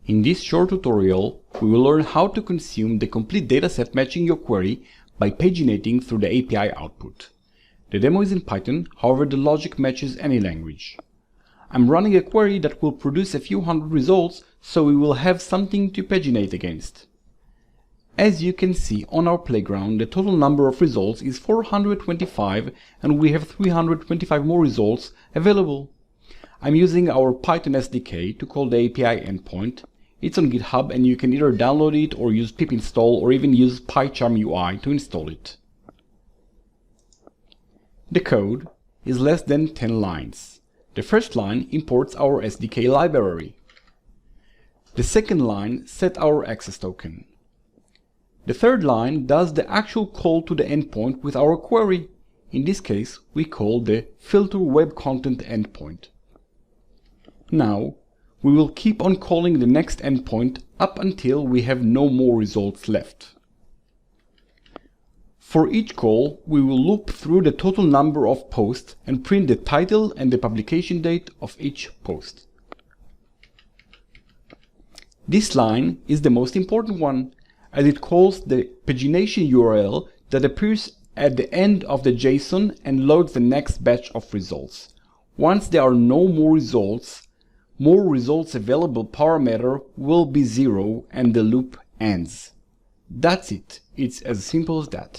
In this short tutorial, we will learn how to consume the complete dataset matching your query by paginating through the API output. The demo is in Python, however the logic matches any language. I'm running a query that will produce a few hundred results, so we will have something to paginate against. As you can see on our playground, the total number of results is 425 and we have 325 more results available. I'm using our Python SDK to call the API endpoint. It's on GitHub and you can either download it or use pip install or even use PyCharm UI to install it. The code is less than 10 lines. The first line imports our SDK library. The second line sets our access token. The third line does the actual call to the endpoint with our query. In this case, we call the filter web content endpoint. Now, we will keep on calling the next endpoint up until we have no more results left. For each call, we will loop through the total number of posts and print the title and the publication date of each post. This line is the most important one, as it calls the pagination URL that appears at the end of the JSON and loads the next batch of results. Once there are no more results available parameter will be 0 and the loop ends. That's it. It's as simple as that.